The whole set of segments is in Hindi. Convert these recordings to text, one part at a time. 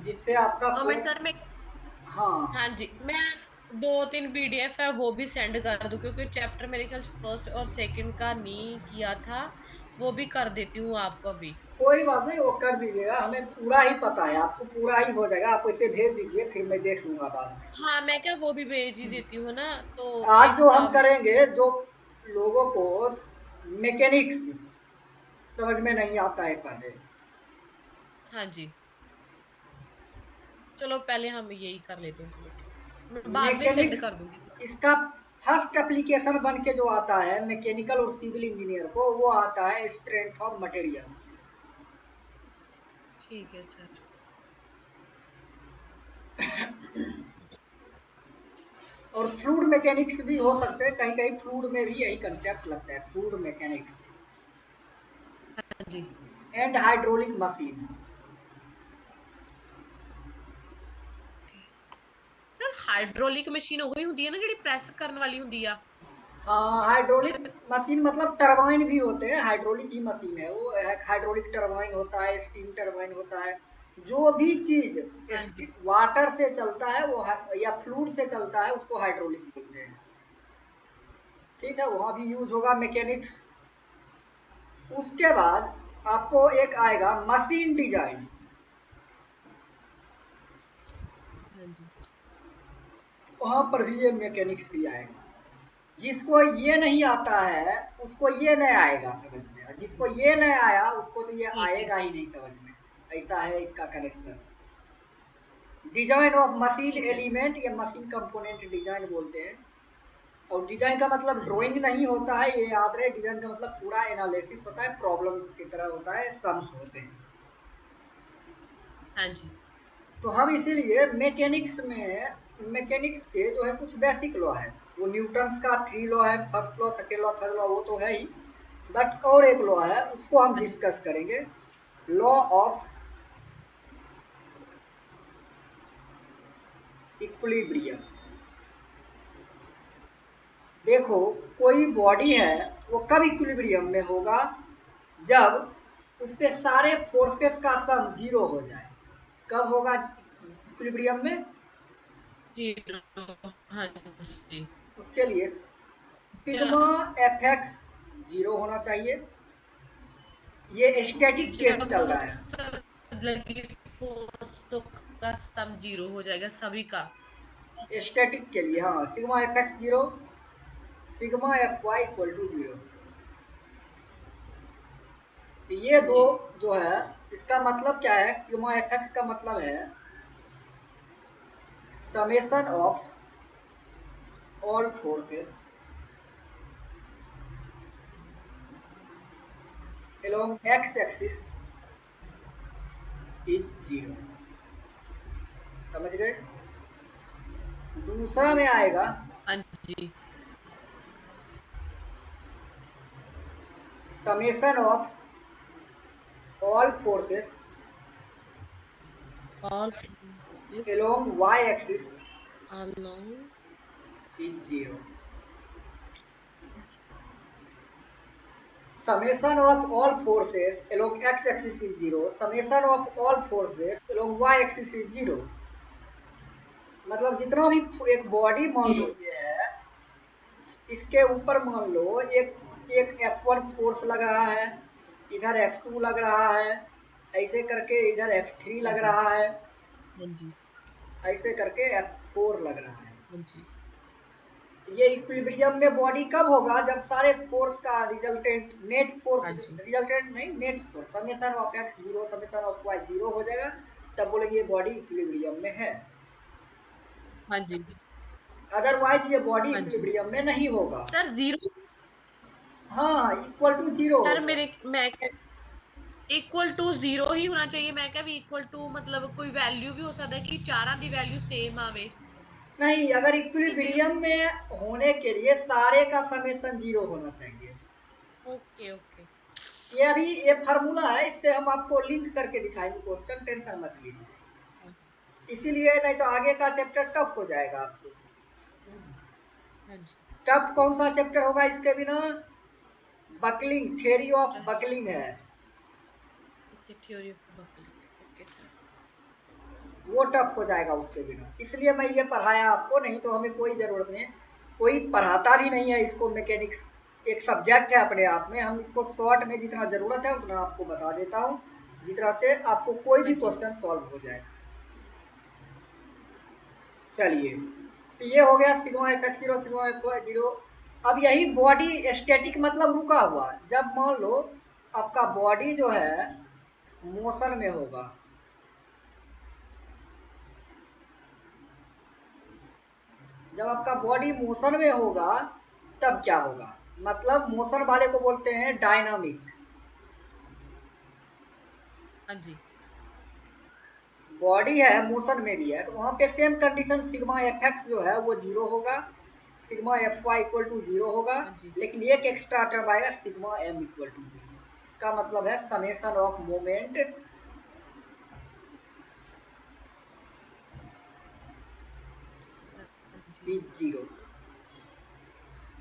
जिससे आपका तो मैं सर मैं हाँ। हाँ जी, मैं 2-3 पीडीएफ है वो भी सेंड कर दूं, क्योंकि चैप्टर मेरे ख्याल फर्स्ट और सेकंड का नहीं किया था। वो भी कर देती हूँ आपको भी। कोई बात नहीं, वो कर दीजिएगा, हमें पूरा ही पता है, आपको पूरा ही हो जाएगा, आप इसे भेज दीजिए, फिर मैं देख लूंगा बाद में। हाँ, मैं क्या वो भी भेज ही देती हूँ ना, तो आज एक जो हम काम। करेंगे, जो लोगों को मैकेनिक्स समझ में नहीं आता है पहले। हाँ जी, चलो पहले हम यही कर लेते हैं, चलो ठीक है, मैं बाद में सेंड मैकेनिक्स, कर दूंगी। इसका फर्स्ट एप्लीकेशन बन के जो आता है मैकेनिकल और सिविल इंजीनियर को, वो आता है स्ट्रेंथ ऑफ मटेरियल। ठीक है सर। और फ्लूइड मैकेनिक्स भी हो सकते हैं, कहीं कहीं फ्लूइड में भी यही कंसेप्ट लगता है, फ्लूइड मैकेनिक्स हाँ जी। And hydraulic machine. Sir hydraulic machine ਉਹੀ ਹੁੰਦੀ है ना, ਜਿਹੜੀ ਪ੍ਰੈਸ ਕਰਨ ਵਾਲੀ ਹੁੰਦੀ ਆ। हाँ, हाइड्रोलिक मशीन मतलब टरबाइन भी होते हैं, हाइड्रोलिक ही मशीन है वो। हाइड्रोलिक टरबाइन होता है, स्टीम टरबाइन होता है। जो भी चीज हाँ जी। वाटर से चलता है वो या फ्लूइड से चलता है, उसको हाइड्रोलिक बोलते हैं। ठीक है, वहां भी यूज होगा मैकेनिक्स। उसके बाद आपको एक आएगा मशीन डिजाइन। हाँ जी। वहां पर भी ये मैकेनिक्स ही आएगा। जिसको ये नहीं आता है उसको ये नहीं आएगा समझ में, और जिसको ये नहीं आया उसको तो ये ठीक है। आएगा ही नहीं समझ में। ऐसा है इसका कनेक्शन। डिजाइन ऑफ मशीन ठीक है सर। एलिमेंट या मशीन कंपोनेंट डिजाइन बोलते हैं। और डिजाइन का मतलब हाँ जी। ड्राइंग नहीं होता है, ये याद रहे। डिजाइन का मतलब पूरा एनालिसिस होता है, प्रॉब्लम की तरह होता है, सम्स होते हैं। हाँ जी। तो हम इसीलिए मैकेनिक्स में, मैकेनिक्स के जो है कुछ बेसिक लॉ है। वो न्यूटन्स का 3 लॉ है, first law, second law, third law, वो तो है ही। बट और एक लॉ है, उसको हम हाँ जी। डिस्कस करेंगे। Law of equilibrium. देखो, कोई बॉडी है, वो कब इक्विलिब्रियम में होगा? जब उस पे सारे फोर्सेस का सम जीरो हो जाए। कब होगा इक्विलिब्रियम में? जीरो। हाँ जी। उसके लिए क्या? सिग्मा एफ एक्स जीरो होना चाहिए। ये स्टैटिक केस जब चल रहा है। सर लगी फोर्स का सम जीरो हो जाएगा सभी का। स्टैटिक के लिए हाँ, sigma F X zero, sigma F Y equal to zero. तो ये हाँ दो जी। जो है, इसका मतलब क्या है? सिग्मा एफ एक्स का मतलब है summation of all forces along x axis is zero. समझ गए? हाँ दूसरा में जी। आएगा हाँ जी। Summation of all forces all forces along y axis along. Is zero. Summation of all forces along x-axis is zero. Summation of all forces along y-axis is zero. मतलब जितना भी एक बॉडी मान लो ये है, इसके ऊपर मान लो एक एक F1 फोर्स लग रहा है, इधर F2 लग रहा है, ऐसे करके इधर F3 हाँ लग जी। रहा है, हाँ जी। ऐसे करके F4 लग रहा है। हाँ जी। ये इक्विलिब्रियम में बॉडी कब होगा? जब सारे फोर्स का रिजल्टेंट नेट फोर्स, हाँ जी। रिजल्टेंट नहीं, net force, summation of X zero, summation of Y zero हो जाएगा। तब बोलेंगे ये बॉडी इक्विलिब्रियम में है। हाँ जी। अदरवाइज ये बॉडी हाँ जी। इक्विलिब्रियम में नहीं होगा। Sir zero. हाँ, इक्वल टू जीरो सर होगा। मेरे मैं इक्वल टू जीरो ही होना चाहिए, मैं क्या भी इक्वल टू मतलब कोई वैल्यू भी हो सकता है कि चारा दी वैल्यू सेम आवे। नहीं, अगर कि जीरो। इक्विलिब्रियम में होने के लिए सारे का समेशन जीरो होना चाहिए। Okay okay. ये अभी ये फार्मूला है, इससे हम आपको लिंक करके दिखाएंगे क्वेश्चन, टेंशन मत लीजिए। हाँ इसीलिए नहीं तो आगे का चैप्टर टफ हो जाएगा आपको। हाँ जी। टफ कौन सा चैप्टर होगा इसके बिना? बकलिंग, थ्योरी ऑफ बकलिंग है। Okay, theory of buckling, okay sir. वो टफ हो जाएगा उसके बिना, इसलिए मैं ये पढ़ाया आपको, नहीं तो हमें कोई ज़रूरत नहीं है, कोई पढ़ाता भी नहीं है इसको। मैकेनिक्स एक सब्जेक्ट है अपने आप में, हम इसको शॉर्ट में जितना ज़रूरत है उतना आपको बता देता हूँ, जितना से आपको कोई हाँ भी जी। क्वेश्चन सॉल्व हो जाए। चलिए, तो ये हो गया sigma F X zero sigma F Y zero. अब यही बॉडी स्टैटिक मतलब रुका हुआ, जब मान लो आपका बॉडी जो है मोशन में होगा, जब आपका बॉडी मोशन में होगा तब क्या होगा, मतलब मोशन वाले को बोलते हैं डायनामिक। हाँ जी। बॉडी है मोशन में भी है, तो वहां पे same condition sigma F X जो है वो जीरो होगा, sigma F Y equal to zero होगा, हाँ जी। लेकिन एक एक्स्ट्रा टर्म आएगा sigma M equal to zero. इसका मतलब है समेशन ऑफ मोमेंट हाँ जी। Is zero.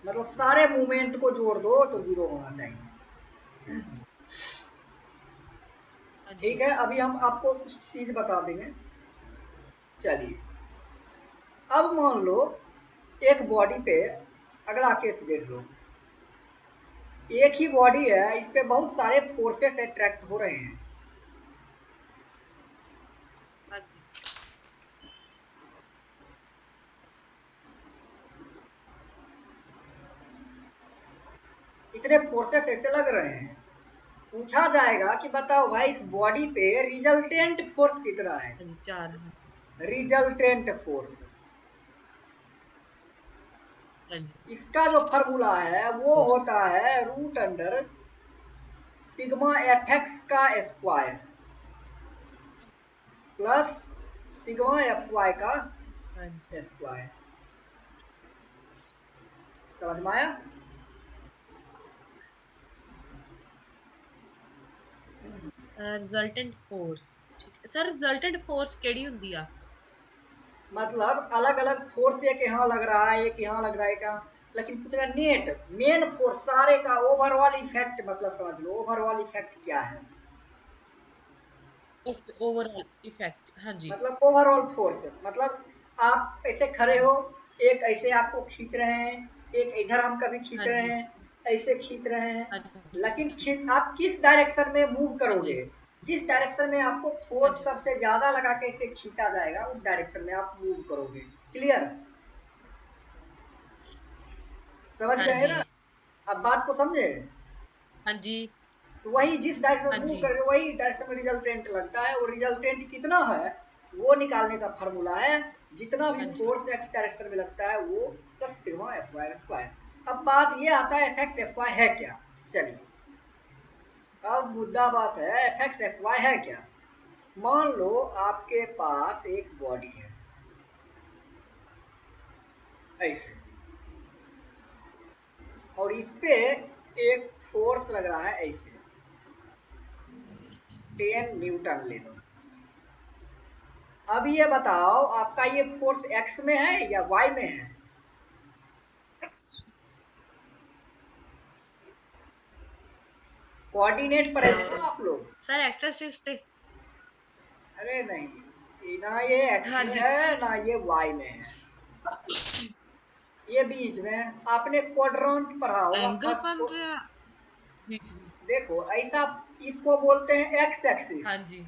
मतलब सारे मूवमेंट को जोड़ दो तो जीरो होना चाहिए। हाँ ठीक जी। है, अभी हम आपको कुछ चीज बता देंगे। चलिए, अब मान लो एक बॉडी पे, अगला केस देख लो, एक ही बॉडी है, इस पे बहुत सारे फोर्सेस अट्रैक्ट हो रहे हैं। हाँ जी। इतने फोर्सेस ऐसे लग रहे हैं, पूछा जाएगा कि बताओ भाई इस बॉडी पे रिजल्टेंट फोर्स कितना है। हाँ जी। चार। हाँ। रिजल्टेंट फोर्स, हाँ जी। इसका जो फॉर्मूला है वो फोर्स। होता है root under sigma F X का square plus sigma F Y का हाँ जी। स्क्वायर। समझ में आया? Resultant force. ठीक है सर, रिजल्टेंट फोर्स केड़ी हुंदी आ? मतलब अलग अलग फोर्स, एक यहाँ लग रहा है, एक यहाँ लग रहा है, एक यहाँ, लेकिन पूछेगा नेट मेन फोर्स सारे का ओवरऑल इफेक्ट, मतलब समझ लो ओवरऑल इफेक्ट क्या है। Okay, overall effect. हाँ जी। मतलब ओवरऑल फोर्स, मतलब आप ऐसे खड़े हाँ हो, एक ऐसे आपको खींच रहे हैं, एक इधर हम कभी खींच हाँ रहे जी। हैं, ऐसे खींच रहे हैं, हाँ लेकिन जी। खींच आप किस डायरेक्शन में मूव हाँ जी। करोगे, जिस डायरेक्शन में आपको हाँ फोर्स जी। सबसे ज्यादा लगा के इसे खींचा जाएगा उस डायरेक्शन में आप मूव करोगे। क्लियर? समझ हाँ गए जी। ना? अब बात को समझे? हाँ जी। तो वही जिस डायरेक्शन हाँ में मूव जी। करोगे वही डायरेक्शन में रिजल्टेंट लगता है, और रिजल्टेंट कितना है वो निकालने का फॉर्मूला है जितना भी हाँ जी। फोर्स एक्स डायरेक्शन में लगता है वो plus sigma F Y square. अब बात ये आता है एफ एक्स एफ वाई है क्या। चलिए, अब मुद्दा बात है एफ एक्स एफ वाई है क्या। मान लो आपके पास एक बॉडी है ऐसे, और इस पे एक फोर्स लग रहा है ऐसे, 10 न्यूटन ले लो। अब ये बताओ आपका ये फोर्स एक्स में है या वाई में है। कोऑर्डिनेट पढ़े थे ना आप लोग? सर एक्सरसाइज थे। अरे नहीं, ना ये एक्स हाँ में जी। है ना ये वाई में है, ये बीच में है। आपने क्वाड्रेंट पढ़ा होगा एंगल फर्स्ट बन को। रहा। देखो ऐसा, इसको बोलते हैं एक्स हाँ एक्सिस। जी।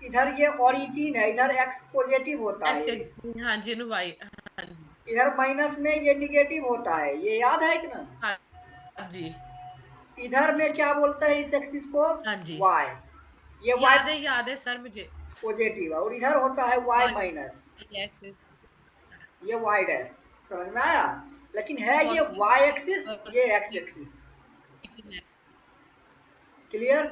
इधर ये ओरिजिन है, इधर एक्स पॉजिटिव होता एक्स है, एक्स। हाँ जी, नु वाई। हाँ जी। इधर माइनस में ये निगेटिव होता है, ये याद है इतना। हाँ जी। इधर में क्या बोलते हैं इस एक्सिस को, हाँ जी। वाई। ये वाई याद है सर मुझे। पॉजिटिव है, और इधर होता है वाई वाई माइनस, एक्सिस। ये वाई डैश। समझ में आया? लेकिन है ये बहुत वाई एक्सिस, ये एक्स एक्सिस। क्लियर?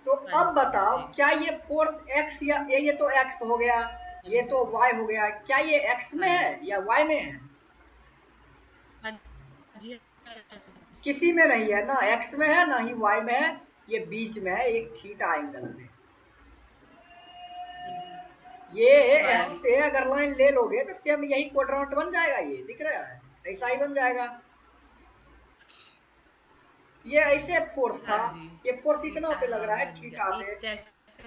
तो हाँ अब बताओ जी। क्या ये फोर्स एक्स या ये तो एक्स हो गया, हाँ ये जी। तो वाई हो गया, क्या ये एक्स में हाँ जी। है या वाई में है? हाँ जी। किसी में नहीं है, ना एक्स में है ना ही वाई में है, ये बीच में है एक थीटा एंगल में। हाँ जी। ये यहाँ वाई। से अगर लाइन ले लोगे तो सेम यही क्वाड्रेंट बन जाएगा, ये दिख रहा है, ऐसा ही बन जाएगा। ये ऐसे फोर्स हाँ था, जी। ये फोर्स इतना थीटा पे लग हाँ रहा है, बन गया थीटा पे। एक एक्स।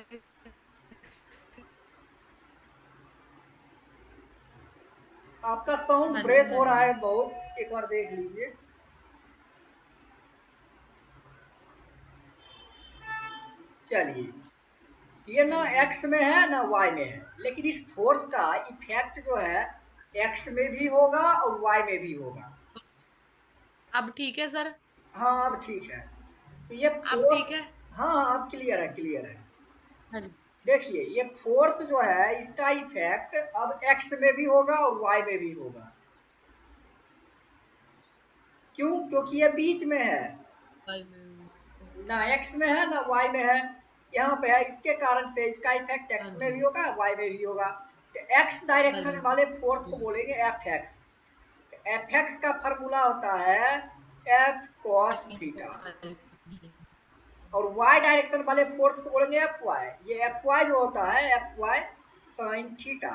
आपका साउंड हाँ जी ब्रेक हाँ हो रहा जी। है बहुत, एक बार देख लीजिए। चलिए, ये हाँ ना जी। एक्स में है ना वाई में है, लेकिन इस फोर्स का इफेक्ट जो है एक्स में भी होगा और वाई में भी होगा। अब ठीक है सर। हाँ अब ठीक है। तो ये अब फोर्स, ठीक है। हाँ हाँ अब क्लियर है, क्लियर है। हाँ जी। देखिए ये फोर्स जो है इसका इफेक्ट अब एक्स में भी होगा और वाई में भी होगा। क्यों? क्योंकि ये बीच में है, ना ओके। एक्स में है ना वाई में है, यहाँ पे है, इसके कारण से इसका इफेक्ट हाँ एक्स में जी भी होगा वाई में भी होगा। तो एक्स हाँ डायरेक्शन जी। वाले फोर्स को बोलेंगे एफ एक्स। तो एफ एक्स का फॉर्मूला होता है एफ कॉस थीटा, और वाई डायरेक्शन वाले फोर्स को बोलेंगे एफ वाई। ये एफ वाई जो होता है एफ वाई साइन थीटा,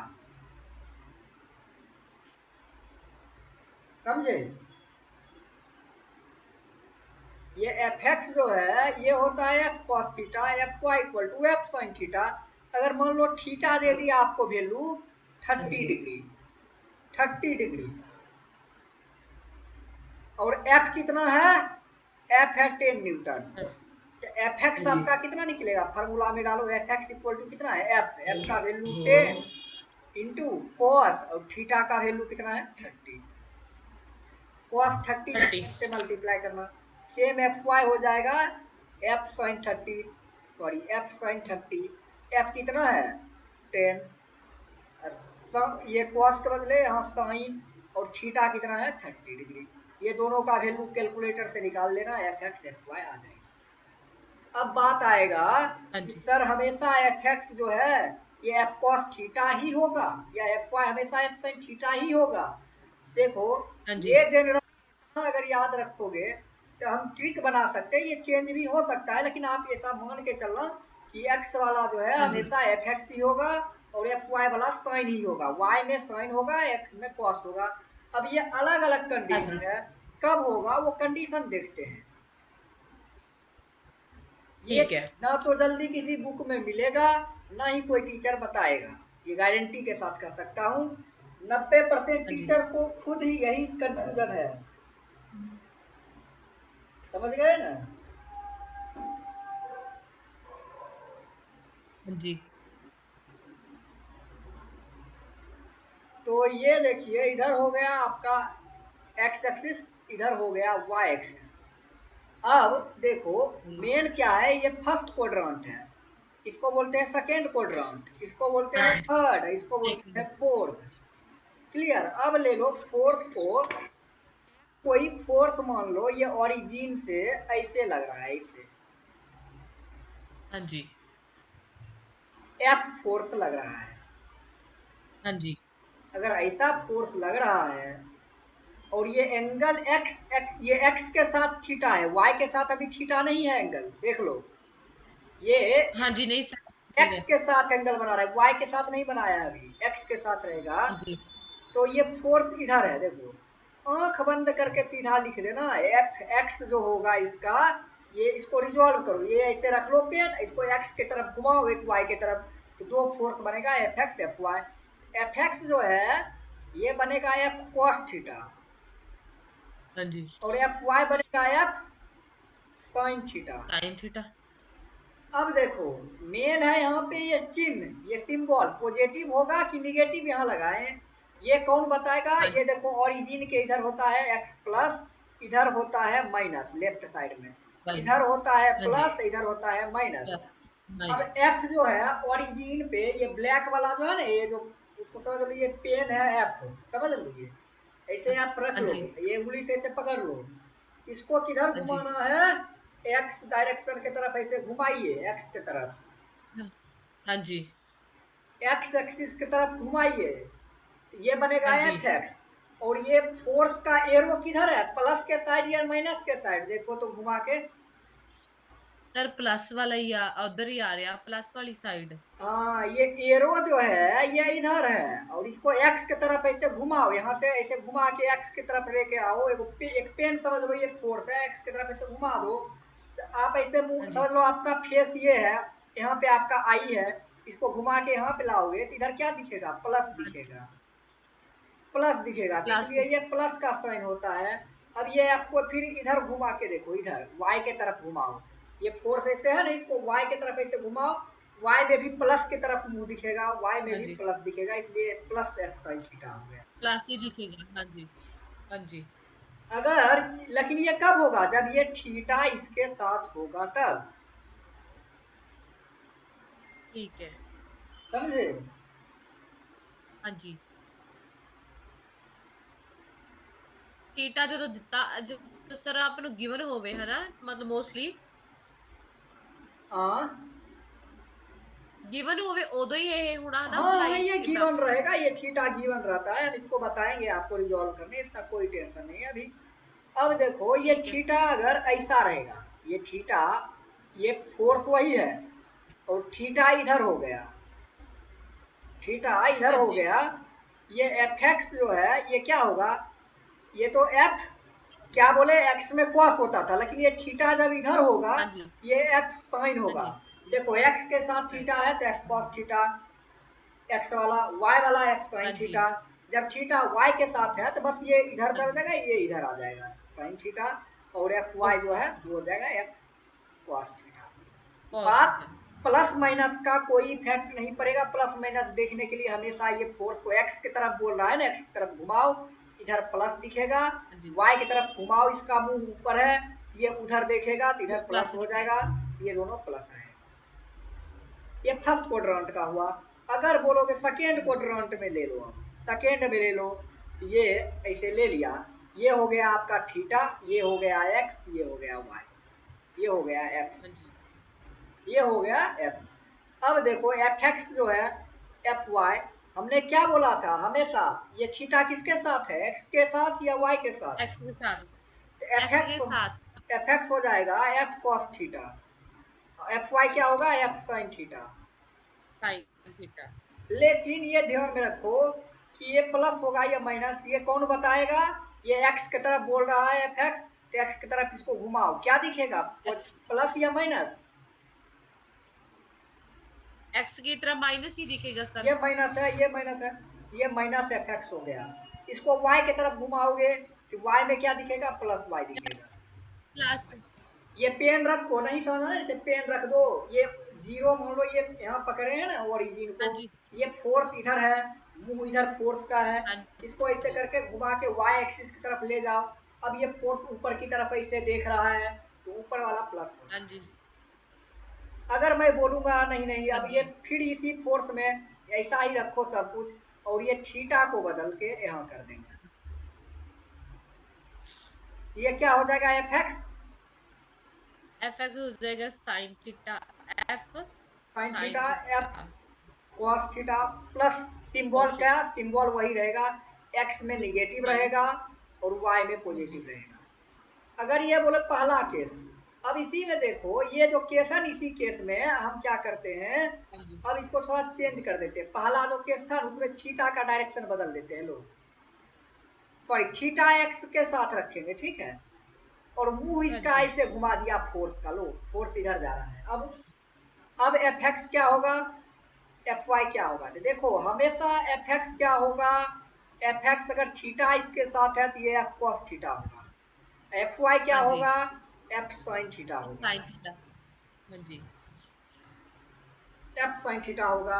समझे? ये एफ एक्स जो है ये होता है F cos theta, F Y equal to F sine theta. अगर मान लो थीटा दे दिया आपको वैल्यू हाँ 30 जी। डिग्री, 30 डिग्री, और एफ कितना है? एफ है 10 न्यूटन। तो एफ हाँ एक्स जी। आपका कितना निकलेगा? फार्मूला में डालो, एफ एक्स इक्वल टू कितना है? एफ, एफ का वैल्यू 10 इंटू कॉस, और थीटा का वैल्यू कितना है? 30। कॉस 30 का 30। 10 से मल्टीप्लाई करना, सेम एफ वाई हो जाएगा F sine 30, sorry F sine 30। F कितना है? 10। ये कॉस के बदले यहाँ साइन, और थीटा कितना है? 30 डिग्री। ये दोनों का वैल्यू कैलकुलेटर से निकाल लेना, एफ एक्स एफ वाई आ जाएगा। अब बात आएगा हाँ कि जी सर हमेशा एफ एक्स जो है ये एफ कॉस थीटा ही होगा या एफ वाई हमेशा एफ साइन थीटा ही होगा? देखो, हाँ जी ये जनरल अगर याद रखोगे तो हम ट्रिक बना सकते हैं, ये चेंज भी हो सकता है, लेकिन आप ऐसा मान के चलना कि एक्स वाला जो है हाँ जी हमेशा एफ एक्स ही होगा और एफ वाई वाला साइन ही होगा, वाई में साइन होगा, एक्स में कॉस होगा। अब ये अलग अलग हाँ जी। कंडीशन है, कब होगा वो कंडीशन देखते हैं। ये ठीक है। ना तो जल्दी किसी बुक में मिलेगा, ना ही कोई टीचर बताएगा, ये गारंटी के साथ कह सकता हूँ। 90% हाँ जी टीचर को खुद ही यही कंफ्यूजन है, समझ गए ना? हाँ जी। तो ये देखिए इधर हो गया आपका एक्स एक्सिस, इधर हो गया वाई एक्सिस। अब देखो, मेन क्या है, ये फर्स्ट क्वाड्रेंट है, इसको बोलते हैं सेकेंड क्वाड्रेंट, इसको बोलते हैं हाँ थर्ड, इसको बोलते सेकंड। हैं फोर्थ। क्लियर? अब ले लो फोर्स को, कोई फोर्स मान लो ये ओरिजिन से ऐसे लग रहा है, ऐसे हाँ जी एफ फोर्स लग रहा है। हाँ जी अगर ऐसा फोर्स लग रहा है और ये एंगल ये एक्स के साथ थीटा है, वाई के साथ अभी थीटा नहीं है, एंगल देख लो, ये हाँ इस जी नहीं सर ठीक एक्स है। के साथ एंगल बना रहा है, वाई के साथ नहीं बनाया है, अभी एक्स के साथ रहेगा। हाँ जी तो ये फोर्स इधर है, देखो आंख बंद करके सीधा लिख देना, एफ एक्स जो होगा इसका, ये इसको रिजॉल्व करो, ये ऐसे रख लो पेन, इसको एक्स की तरफ घुमाओ, एक वाई की तरफ, तो दो फोर्स बनेगा F X F Y. F X जो है ये बनेगा एफ कॉस थीटा, हाँ जी और एफ वाई बनेगा F sine theta. Sine theta. अब देखो, मेन है यहाँ पे ये चिन्ह, ये सिंबल पॉजिटिव होगा कि निगेटिव यहाँ लगाए, ये कौन बताएगा? हाँ ये देखो ओरिजिन के इधर होता है एक्स प्लस, इधर होता है माइनस लेफ्ट साइड में, फाइन। इधर होता है हाँ जी प्लस, इधर होता है माइनस। अब माइनस। एफ जो है ओरिजिन पे, ये ब्लैक वाला जो है ना, ये जो उसको समझ लो, ये पेन है एफ, समझ लो, ये ऐसे आप रख हाँ लो, जी ये उंगली से ऐसे पकड़ लो, इसको किधर हाँ जी घुमाना है? एक्स डायरेक्शन की तरफ ऐसे घुमाइए, एक्स की तरफ, हाँ हाँ जी एक्स एक्सिस की तरफ घुमाइए, तो ये बनेगा हाँ जी एफ एक्स। और ये फोर्स का एरो किधर है? प्लस के साइड या माइनस के साइड? देखो तो घुमा के, सर प्लस वाला ही उधर ही आ रहा, प्लस वाली साइड। हाँ, ये एरो जो है ये इधर है और इसको एक्स की तरफ ऐसे घुमाओ, यहाँ से ऐसे घुमा के एक्स की तरफ लेके आओ। एक पेन समझ लो, ये फोर्स है, एक्स की तरफ ऐसे घुमा दो तो आप ऐसे हाँ जी। समझ लो आपका फेस ये है, यहाँ पे आपका आई है, इसको घुमा के यहाँ पे लाओगे तो इधर क्या दिखेगा? प्लस हाँ जी। दिखेगा। प्लस दिखेगा तो प्लस। इसलिए ये प्लस का साइन होता है। अब ये आपको फिर इधर घुमा के देखो, इधर वाई के तरफ घुमाओ, ये फोर्स ऐसे है ना, इसको वाई के तरफ ऐसे घुमाओ, वाई में भी प्लस की तरफ मुंह दिखेगा, वाई में हाँ भी जी, प्लस दिखेगा, इसलिए प्लस एफ साइन थीटा हो गया। प्लस ही दिखेगा। हाँ जी। हाँ जी। अगर लेकिन ये कब होगा? जब ये थीटा इसके साथ होगा तब, ठीक है। समझे? हाँ जी। थीटा जो तो दिता जो, तो सर आपने गिवन होवे है ना, मतलब मोस्टली हाँ गिवन होवे उदो ही ये होना है ना हाँ हाँ, अप्लाई ये कितना। गिवन रहेगा, ये थीटा गिवन रहता है, हम इसको बताएंगे आपको रिजॉल्व करने, इसका कोई टेंशन नहीं है अभी। अब देखो ये ठीक है। थीटा अगर ऐसा रहेगा, ये थीटा, ये फोर्स वही है और थीटा इधर हो गया, थीटा इधर हाँ हो जी। गया, ये एफ एक्स जो है ये क्या होगा? ये तो एफ, क्या बोले, एक्स में कॉस होता था, लेकिन ये थीटा जब इधर होगा हाँ जी। ये एफ साइन हाँ होगा। जी। देखो एक्स के साथ हाँ थीटा है तो एफ कॉस थीटा, एक्स वाला वाई वाला एफ हाँ साइन जी। थीटा। जब थीटा वाई के साथ है तो बस ये इधर हाँ कर जी। देगा, ये इधर आ जाएगा साइन थीटा, और एफ वाई जो ओके। है वो हो जाएगा एफ कॉस थीटा। कॉस बात थीटा। प्लस माइनस का कोई इफेक्ट नहीं पड़ेगा, प्लस माइनस देखने के लिए हमेशा ये फोर्स को एक्स की तरफ बोल रहा है ना, एक्स की तरफ घुमाओ, इधर प्लस दिखेगा, हाँ जी। वाई की तरफ घुमाओ, इसका मुंह ऊपर है, ये उधर देखेगा तो इधर प्लस प्लस हो दिखेगा। जाएगा, ये दोनों प्लस है। ये फर्स्ट क्वाड्रेंट का हुआ। अगर बोलोगे सेकेंड हम्म। क्वाड्रेंट में ले लो, सेकेंड में ले लो, ये ऐसे ले लिया, ये हो गया आपका थीटा, ये हो गया एक्स, ये हो गया वाई, ये हो गया एफ, हाँ जी। ये हो गया एफ। अब देखो एफ एक्स जो है, एफ वाई, हमने क्या बोला था हमेशा, ये थीटा किसके साथ है? एक्स के साथ या वाई के साथ? एक्स के साथ। तो एफ एक्स के एक्स, साथ। एफ एक्स हो जाएगा F cos theta, F Y हाँ क्या जी। होगा? F sine theta. Sine theta. लेकिन ये ध्यान में रखो कि ये प्लस होगा या माइनस, ये कौन बताएगा? ये एक्स की तरफ बोल रहा है एफ एक्स, तो एक्स की तरफ इसको घुमाओ, क्या दिखेगा? एक्स। प्लस या माइनस? एक्स की तरह माइनस ही दिखेगा सर। ये माइनस है, ये माइनस है, ये माइनस एफ एक्स हो गया। इसको वाई की तरफ घुमाओगे तो वाई में क्या दिखेगा? प्लस वाई दिखेगा। प्लस। ये पेन रखो, नहीं समझना ना, जैसे पेन रख दो, ये जीरो मान लो, ये यहाँ पकड़े हैं ना ओरिजिन हाँ को, जी। ये फोर्स इधर है, मुंह इधर फोर्स का है, हाँ इसको ऐसे जी। करके घुमा के वाई एक्सिस की तरफ ले जाओ। अब ये फोर्स ऊपर की तरफ ऐसे देख रहा है तो ऊपर वाला प्लस हो हाँ जाएगा। जी। अगर मैं बोलूंगा नहीं नहीं, हाँ अब ये जी। फिर इसी फोर्स में ऐसा ही रखो सब कुछ, और ये थीटा को बदल के यहाँ कर देंगे, ये क्या हो जाएगा? एफ एक्स एफ एक्स हो जाएगा sine theta. F sine sine theta, F theta. Cos theta, plus symbol okay. क्या? सिंबल वही रहेगा, एक्स में निगेटिव माइनस। रहेगा और वाई में हाँ जी। पॉजिटिव रहेगा। अगर ये बोले पहला केस, अब इसी में देखो ये जो केस है, इसी केस में हम क्या करते हैं, हाँ जी। अब इसको थोड़ा चेंज कर देते हैं। पहला जो केस था उसमें थीटा का डायरेक्शन बदल देते हैं लोग, सॉरी थीटा एक्स के साथ रखेंगे, ठीक है, और मुंह हाँ इसका जी। ऐसे घुमा दिया फोर्स का, लो फोर्स इधर जा रहा है। अब एफ एक्स क्या होगा? एफ वाई क्या होगा? तो देखो हमेशा एफ एक्स क्या होगा? एफ एक्स अगर थीटा इसके साथ है तो ये एफ कॉस थीटा होगा। एफ वाई क्या हाँ जी। होगा? एफ साइन थीटा होगा, साइन थीटा। हाँ जी। एफ साइन थीटा होगा।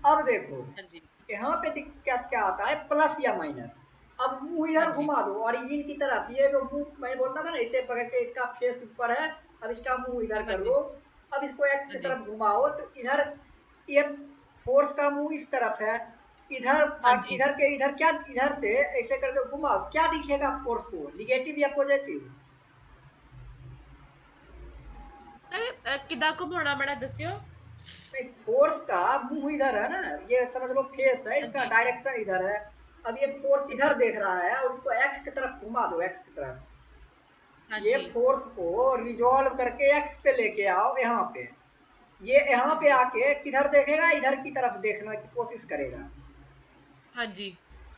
अब देखो हाँ जी। यहाँ पे दिक्कत क्या आता है? प्लस या माइनस। अब मुंह हाँ इधर जी। घुमा दो ओरिजिन की तरफ, ये जो मुंह मैं बोलता था ना इसे पकड़ के, इसका फेस ऊपर है, अब इसका मुंह इधर हाँ कर जी। दो। अब इसको एक्स हाँ की जी। तरफ घुमाओ तो इधर ये फोर्स का मुंह इस तरफ है, इधर हाँ जी। इधर के इधर क्या, इधर से ऐसे करके घुमाओ, क्या दिखेगा फोर्स को? निगेटिव या पॉजिटिव? सर किदा को घुमाना बड़ा दस्यो। नहीं, फोर्स का मुंह इधर है ना, ये समझ लो फेस है, हाँ इसका जी। डायरेक्शन इधर है। अब ये फोर्स हाँ इधर जी। देख रहा है और उसको एक्स की तरफ घुमा दो, एक्स की तरफ, हाँ ये जी। फोर्स को रिजॉल्व करके एक्स पे लेके आओ यहाँ पे। ये यहाँ हाँ पे जी। आके किधर देखेगा, इधर की तरफ देखने की कोशिश करेगा। हाँ जी।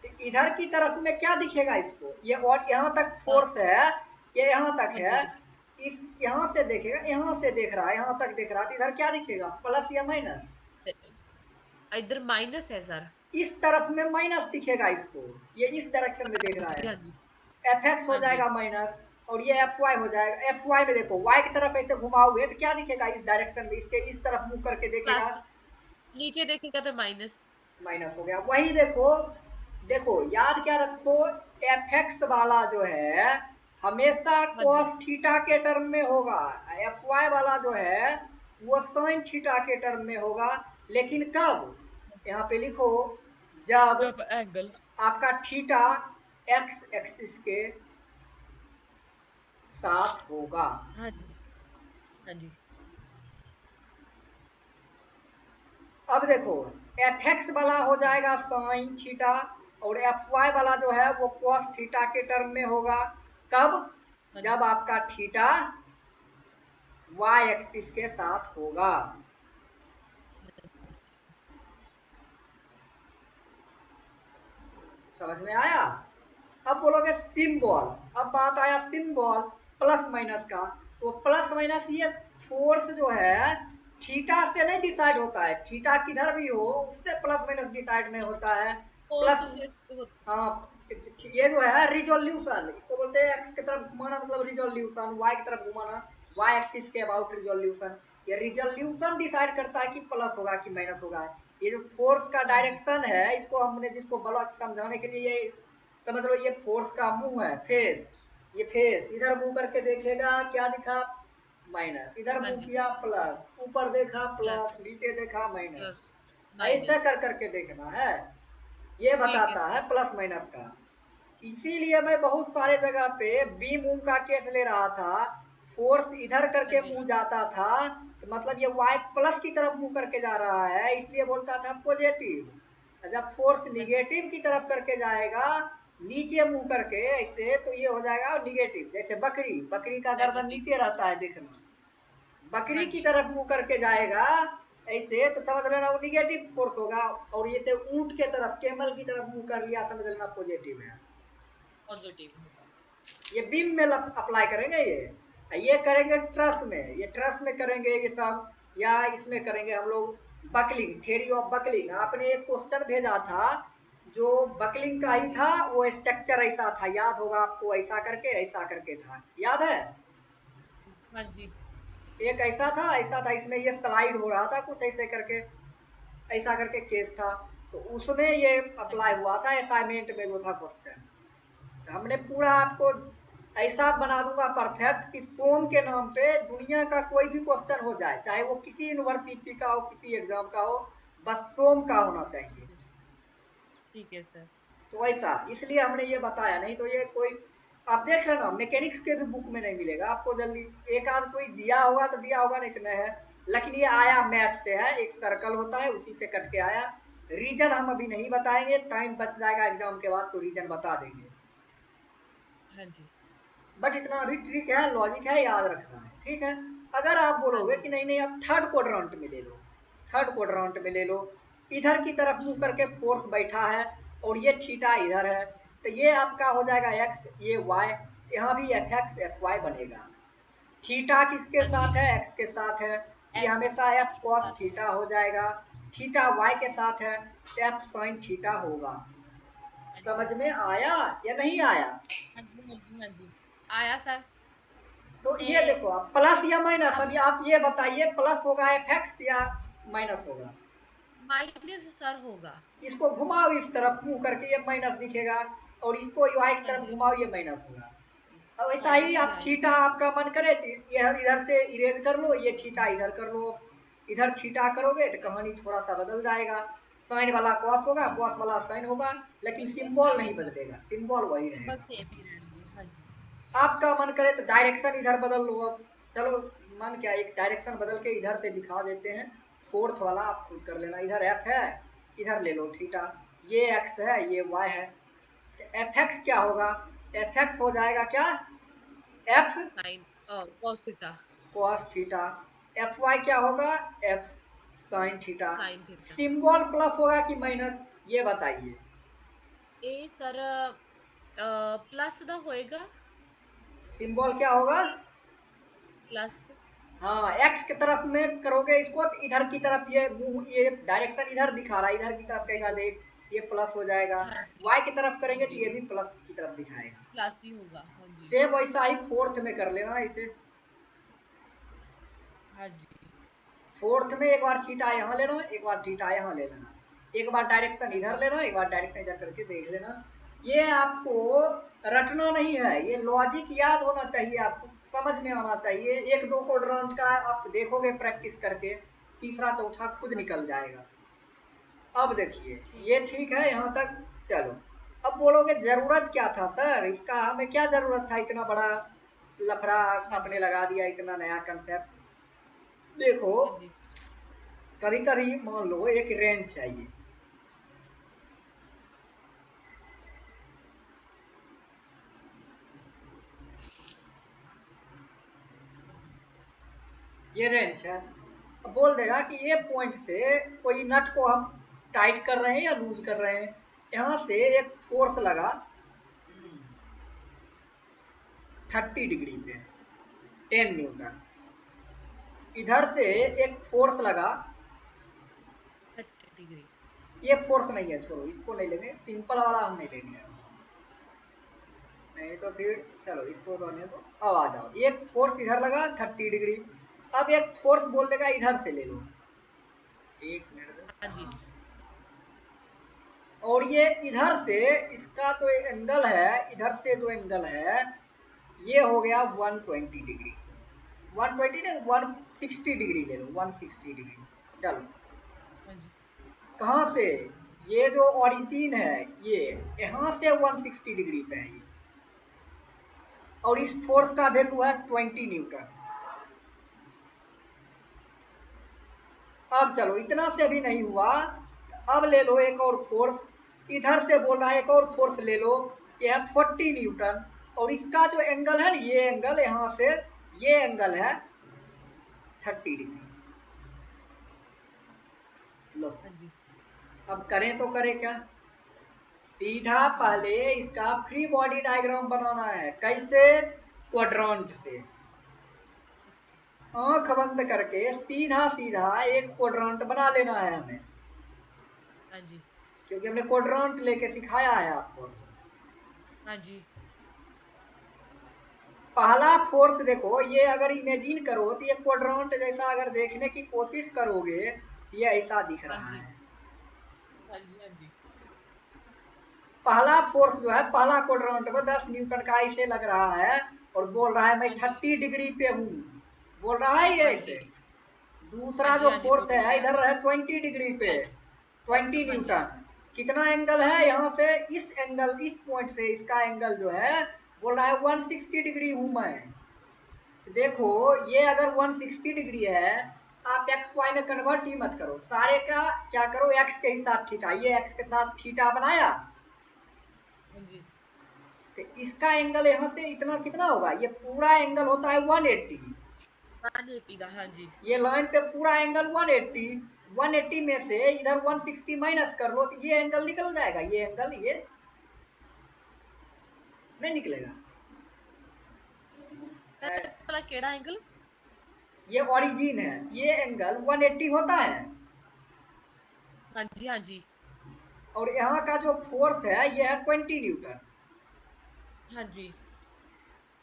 तो इधर की तरफ में क्या दिखेगा इसको, ये और यहाँ तक फोर्स है, ये यहाँ तक हाँ है। जी। इस यहाँ से देखेगा, यहाँ से देख रहा है, यहाँ तक देख रहा है, तो इधर क्या दिखेगा, प्लस या माइनस। इधर माइनस है सर। इस तरफ में माइनस दिखेगा इसको, ये इस डायरेक्शन में देख हाँ रहा जी। है। हाँ जी। एफ एक्स हो हाँ जी। जाएगा माइनस, और ये एफ वाई हो जाएगा। एफ वाई में देखो, वाई की तरफ ऐसे घुमाओगे तो क्या दिखेगा, इस डायरेक्शन में, इसके इस तरफ मुंह करके देखेगा, प्लस। नीचे देखेगा तो माइनस। माइनस हो गया। वही देखो, देखो याद क्या रखो, एफ एक्स वाला जो है हमेशा हाँ जी। cos थीटा के टर्म में होगा, एफ वाई वाला जो है वो sin थीटा के टर्म में होगा। लेकिन कब, यहाँ पे लिखो, जब जब एंगल। आपका थीटा एक्स एक्सिस के साथ होगा। हाँ जी। हाँ जी। अब देखो, एफ एक्स वाला हो जाएगा साइन थीटा, और एफ वाई वाला जो है वो cos थीटा के टर्म में होगा। कब, हाँ जी। जब आपका थीटा वाई एक्सिस के साथ होगा। समझ में आया। अब बोलोगे सिंबल, अब बात आया सिंबल प्लस माइनस का। तो प्लस माइनस ये फोर्स जो है थीटा से नहीं डिसाइड होता है, थीटा किधर भी हो उससे प्लस माइनस डिसाइड नहीं होता है। फोर्स प्लस, से हाँ, ये जो है रिजोल्यूशन, इसको बोलते हैं एक्स की तरफ घुमाना मतलब रिजोल्यूशन, वाई की तरफ घुमाना वाई एक्सिस के अबाउट रिजोल्यूशन। ये रिजोल्यूशन डिसाइड करता है कि प्लस होगा कि माइनस होगा। ये जो फोर्स का हाँ जी। डायरेक्शन है, इसको हमने जिसको ब्लॉक समझाने के लिए ये समझ लो, ये फोर्स का मुंह है, फेस। ये फेस इधर मुंह करके देखेगा, क्या दिखा, माइनस। इधर हाँ मुंह जी। किया प्लस, ऊपर देखा प्लस। प्लस, नीचे देखा माइनस। प्लस। ऐसा माइनस। कर करके देखना है, ये ठीक है बताता है सर। प्लस माइनस का। इसीलिए मैं बहुत सारे जगह पे बीम उम का केस ले रहा था, फोर्स इधर हाँ करके जी। मुंह जाता था, तो मतलब ये वाई प्लस की तरफ मुंह करके जा रहा है, इसलिए बोलता था पॉजिटिव। जब फोर्स हाँ जी। निगेटिव की तरफ करके जाएगा, नीचे मुंह करके ऐसे, तो ये हो जाएगा निगेटिव। जैसे बकरी, बकरी का गर्दन नेगेटिव। नीचे रहता है देखना, हाँ बकरी की जी। तरफ मुंह करके जाएगा ऐसे, तो समझ लेना वो निगेटिव फोर्स होगा। और ये से ऊंट के तरफ, कैमल की तरफ मुंह कर लिया, समझ लेना पॉजिटिव है। पॉजिटिव होगा। ये बीम में अप्लाई करेंगे, ये करेंगे ट्रस में, ये ट्रस में करेंगे ये सब, या इसमें करेंगे हम लोग बकलिंग, थ्योरी ऑफ बकलिंग। आपने एक क्वेश्चन भेजा था जो बकलिंग का हाँ ही जी। था, वो स्ट्रक्चर ऐसा था, याद होगा आपको, ऐसा करके था, याद है। हाँ जी। एक ऐसा था, इसमें ये स्लाइड हो रहा था कुछ ऐसे करके, ऐसा करके केस था। तो उसमें ये हाँ अप्लाई जी। हुआ था असाइनमेंट में जो था क्वेश्चन। हमने पूरा आपको ऐसा बना दूंगा परफेक्ट कि सोम के नाम पे दुनिया का कोई भी क्वेश्चन हो जाए, चाहे वो किसी यूनिवर्सिटी का हो, किसी एग्जाम का हो, बस सोम का होना चाहिए। ठीक है सर। तो ऐसा इसलिए हमने ये बताया, नहीं तो ये कोई, आप देख रहे ना मैकेनिक्स के भी बुक में नहीं मिलेगा आपको जल्दी। एक आध कोई दिया होगा तो दिया होगा, नहीं तो नहीं है। लेकिन ये आया मैथ से है, एक सर्कल होता है उसी से कट के आया। रीजन हम अभी नहीं बताएंगे, टाइम बच जाएगा एग्जाम के बाद तो रीजन बता देंगे। हाँ जी। बट इतना अभी ट्रिक है, लॉजिक है, याद रखना है, ठीक है। अगर आप हाँ बोलोगे जी। कि नहीं नहीं आप थर्ड क्वाड्रेंट में ले लो, थर्ड क्वाड्रेंट में ले लो, इधर की तरफ मुंह करके फोर्स बैठा है, और ये थीटा इधर है, तो ये आपका हो जाएगा एक्स, ये वाई, यहाँ भी एफ एक्स एफ वाई बनेगा। थीटा किसके हाँ साथ जी। है, एक्स के साथ है, ये हमेशा एक्स एफ के कॉस साथ। थीटा हो जाएगा। थीटा वाई के साथ है तो एफ साइन थीटा होगा। हाँ जी। समझ में आया या नहीं आया। हाँ जी। हाँ जी। हाँ जी। आया सर। तो ते ये देखो, आप प्लस या माइनस, अब अभी आप ये बताइए प्लस होगा एफ एक्स या माइनस होगा। माइनस सर होगा। इसको घुमाओ इस तरफ मुंह करके, ये माइनस दिखेगा, और इसको वाई की हाँ तरफ जी। घुमाओ, ये माइनस होगा। अब ऐसा ही माइनस ही आप आएगा। थीटा आपका मन करे तो ये इधर से इरेज कर लो, ये थीटा इधर कर लो। इधर थीटा करोगे तो हाँ कहानी थोड़ा सा बदल जाएगा, साइन वाला कॉस होगा, हाँ जी। कॉस वाला साइन होगा, लेकिन उसका सिंबल साइन नहीं होगा। बदलेगा, सिंबल वही सिंबल रहेगा। सेम ही रहेंगे। हाँ जी। आपका मन करे तो डायरेक्शन इधर बदल लो अब, चलो, मन क्या, एक डायरेक्शन बदल के इधर से दिखा देते हैं। फोर्थ वाला आप खुद कर लेना, इधर एफ है, इधर ले लो थीटा, ये एक्स है, ये वाई है। तो एफ एक्स क्या होगा, एफ एक्स हो जाएगा क्या, F sine cos theta cos theta, F Y क्या होगा, F sine theta. Sine theta. Symbol plus होगा कि माइनस, ये बताइए। ए सर प्लस दा होएगा। सिंबल क्या होगा, प्लस। हाँ एक्स की तरफ में करोगे इसको तो इधर की तरफ ये मुंह, ये डायरेक्शन इधर दिखा रहा है, इधर की तरफ जी कहेगा देख, ये प्लस हो जाएगा। हाँ जी वाई की तरफ हाँ करेंगे तो जी ये भी प्लस की तरफ दिखाएगा। प्लस ही होगा हाँ जी सेम वैसा ही फोर्थ में कर लेना इसे। हाँ जी फोर्थ में एक बार थीटा यहाँ लेना, एक बार थीटा यहाँ ले लेना, एक बार डायरेक्शन हाँ इधर जी लेना, एक बार डायरेक्शन इधर करके देख लेना। ये आपको रटना नहीं है, ये लॉजिक याद होना चाहिए, आपको समझ में आना चाहिए। एक दो क्वाड्रेंट का आप देखोगे प्रैक्टिस करके, तीसरा चौथा खुद हाँ निकल जी जाएगा। अब देखिए, ठीक ये है। ठीक है यहाँ तक। चलो, अब बोलोगे जरूरत क्या था सर इसका, हमें क्या जरूरत था, इतना बड़ा लफड़ा हाँ आपने जी लगा दिया, इतना नया कंसेप्ट। देखो, हाँ जी कभी कभी मान लो एक रेंज चाहिए, ये रेंज है। अब बोल देगा कि ये पॉइंट से कोई नट को हम टाइट कर रहे हैं या लूज कर रहे हैं, यहाँ से एक फोर्स लगा 30 डिग्री पे, 10 न्यूटन। इधर से एक फोर्स लगा, 30 डिग्री। ये फोर्स नहीं है, छोड़ो इसको नहीं लेंगे, सिंपल वाला हम नहीं लेंगे, नहीं तो फिर चलो इसको रहने दो। अब आ जाओ, एक फोर्स इधर लगा 30 डिग्री, अब एक फोर्स बोल देगा इधर से ले लो, एक मिनट दो। हाँ जी और ये इधर से इसका जो एंगल है, इधर से जो एंगल है ये हो गया 120 डिग्री, 120 नहीं 160 डिग्री ले लो, 160 डिग्री। चलो, हाँ जी कहाँ से, ये जो ओरिजिन है ये यहाँ से 160 डिग्री पे है ये, और इस अच्छा फोर्स का वैल्यू है 20 न्यूटन। अब चलो, इतना से भी नहीं हुआ, अब ले लो एक और फोर्स, इधर से बोल रहा है एक और फोर्स ले लो, ये है 40 न्यूटन, और इसका जो एंगल है ना, ये एंगल यहाँ से, ये एंगल है 30 डिग्री। लो, हाँ जी अब करें तो करें क्या, सीधा हाँ जी पहले इसका फ्री बॉडी डायग्राम बनाना है, कैसे, क्वाड्रेंट से, ओके आंख बंद करके सीधा सीधा एक क्वाड्रेंट बना लेना है हमें, हाँ जी क्योंकि हमने क्वाड्रेंट लेके सिखाया है आपको। हाँ जी पहला फोर्स देखो, ये अगर इमेजिन करो तो ये क्वाड्रेंट जैसा अगर देखने की कोशिश करोगे तो ये ऐसा दिख हाँ रहा जी है। हाँ जी हाँ जी पहला फोर्स जो है, पहला क्वाड्रेंट में 10 न्यूटन का ऐसे लग रहा है, और बोल रहा है मैं हाँ जी 30 डिग्री पे हूँ, बोल रहा है ये हाँ ऐसे। जी हाँ दूसरा जी जो हाँ जी फोर्स बोल है रहा है। इधर है 20 डिग्री पे, 20 न्यूटन। हाँ जी कितना एंगल है यहाँ से, इस एंगल, इस पॉइंट से इसका एंगल जो है, बोल रहा है 160 डिग्री हूँ मैं। तो देखो, ये अगर 160 डिग्री है, आप एक्स वाई में कन्वर्ट ही मत करो, सारे का क्या करो, एक्स के ही साथ थीटा, ये एक्स के साथ थीटा बनाया, हाँ जी तो इसका एंगल यहाँ से इतना कितना होगा, ये पूरा एंगल होता है 180, 180 का हाँ जी ये लाइन पे पूरा एंगल 180, 180 में से इधर 160 माइनस कर लो तो ये एंगल निकल जाएगा, ये एंगल ये नहीं निकलेगा। सर भला केड़ा एंगल। ये ओरिजिन है, ये एंगल 180 होता है, हाँ जी हाँ जी और यहाँ का जो फोर्स है ये है 20 न्यूटन, हाँ जी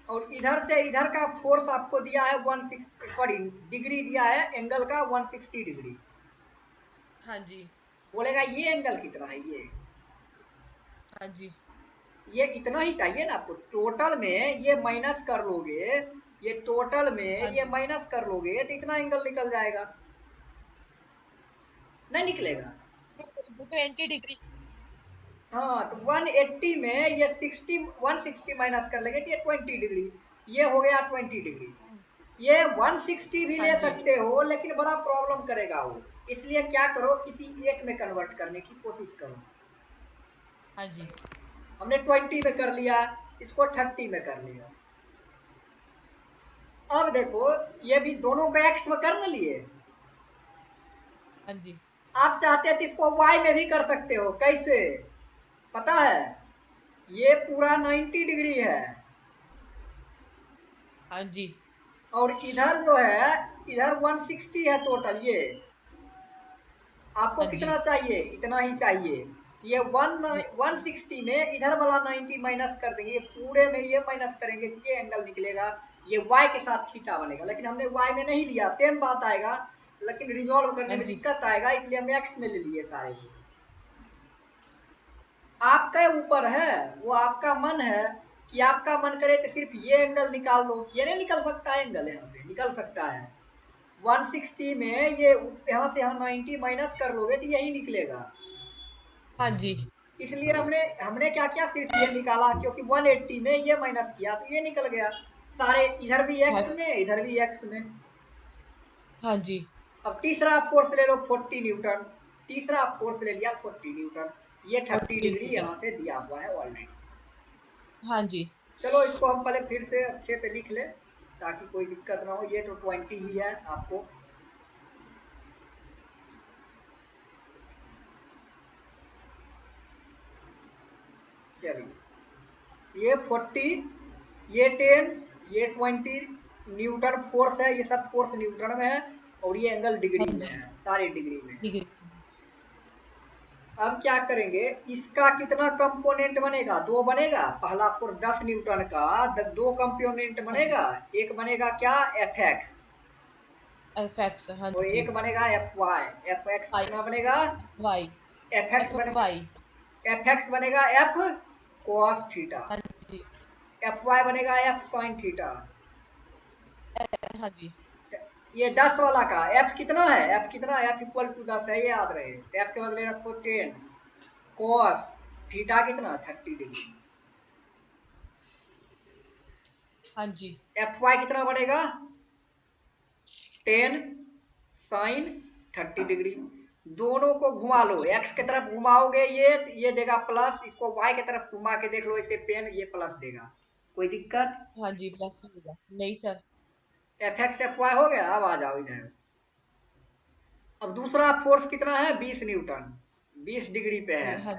और इधर से इधर का फोर्स आपको दिया है 160, सॉरी डिग्री दिया है एंगल का 160 डिग्री। हाँ जी बोलेगा ये एंगल कितना है, हाँ जी ये इतना ही चाहिए ना आपको, टोटल में ये माइनस कर लोगे, ये टोटल हाँ में ये जी माइनस कर लोगे तो इतना एंगल निकल जाएगा, नहीं निकलेगा। 20 डिग्री। हाँ, तो 180 में ये 60, 160 माइनस कर लेंगे तो ये 20 डिग्री, ये हो गया 20 डिग्री। ये 160 भी हाँ ले जी सकते हो, लेकिन बड़ा प्रॉब्लम करेगा वो, इसलिए क्या करो, किसी एक में कन्वर्ट करने की कोशिश करो। हाँ जी हमने 20 में कर लिया, इसको 30 में कर लिया, अब देखो ये भी दोनों को एक्स में कर न लिए, हाँ जी। आप चाहते हैं तो इसको वाई में भी कर सकते हो। कैसे पता है, ये पूरा 90 डिग्री है हाँ जी। और इधर जो है इधर 160 है टोटल। ये आपको हाँ जी। कितना चाहिए, इतना ही चाहिए। ये वो 160 में इधर वाला 90 माइनस कर देंगे, ये पूरे में ये माइनस करेंगे तो ये एंगल निकलेगा, ये y के साथ थीटा बनेगा। लेकिन हमने y में नहीं लिया, सेम बात आएगा लेकिन रिजॉल्व करने हाँ में जी। दिक्कत आएगा, इसलिए हम x में ले लिए सारे। आपके ऊपर है, वो आपका मन है कि आपका मन करे तो सिर्फ ये एंगल निकाल लो। ये नहीं निकल सकता है एंगल, यहाँ पे निकल सकता है। 160 में ये यहाँ से यहाँ 90 माइनस कर लोगे तो यही निकलेगा। हाँ जी। इसलिए हमने हमने क्या किया, सिर्फ ये निकाला, क्योंकि 180 में ये माइनस किया तो ये निकल गया। सारे इधर भी हाँ x में इधर भी x में। हाँ जी। अब तीसरा फोर्स ले लो 40 न्यूटन, तीसरा फोर्स ले लिया 40 न्यूटन, ये 30 40 डिग्री मीटर। यहाँ से दिया हुआ है ऑलरेडी। हाँ जी। चलो इसको हम पहले फिर से अच्छे से लिख लें ताकि कोई दिक्कत ना हो। ये तो 20 ही है आपको। चलिए ये 40, ये 10, ये 20 न्यूटन फोर्स है, ये सब फोर्स न्यूटन में है और ये एंगल हाँ डिग्री में जी। है, सारे डिग्री में। डिग्री। अब क्या करेंगे, इसका कितना कंपोनेंट बनेगा, दो बनेगा। पहला फोर्स 10 न्यूटन का दो कंपोनेंट हाँ जी। बनेगा। एक बनेगा क्या, एफ एक्स, एफ एक्स। हाँ और जी। एक बनेगा F Y. F X Y. कितना बनेगा, वाई। एफ एक्स एफ बनेगा, वाई। एफ एक्स बनेगा एफ cos थीटा, हाँ जी। एफ वाई बनेगा एफ sin थीटा। हाँ जी। ये 10 वाला का एफ कितना है, एफ कितना, एफ इक्वल टू 10 है, ये याद रहे। तो एफ के बदले रखो 10 cos थीटा कितना 30 डिग्री। हाँ जी। एफ वाई कितना बनेगा 10 sin 30 डिग्री। दोनों को घुमा लो, एक्स की तरफ घुमाओगे ये देगा प्लस, इसको वाई की तरफ घुमा के देख लो इसे पेन, ये प्लस देगा। कोई दिक्कत, हाँ जी। प्लस होगा नहीं sir. F X F Y हो गया। अब आ जाओ इधर। अब दूसरा फोर्स कितना है 20 न्यूटन, 20 डिग्री पे है। हाँ।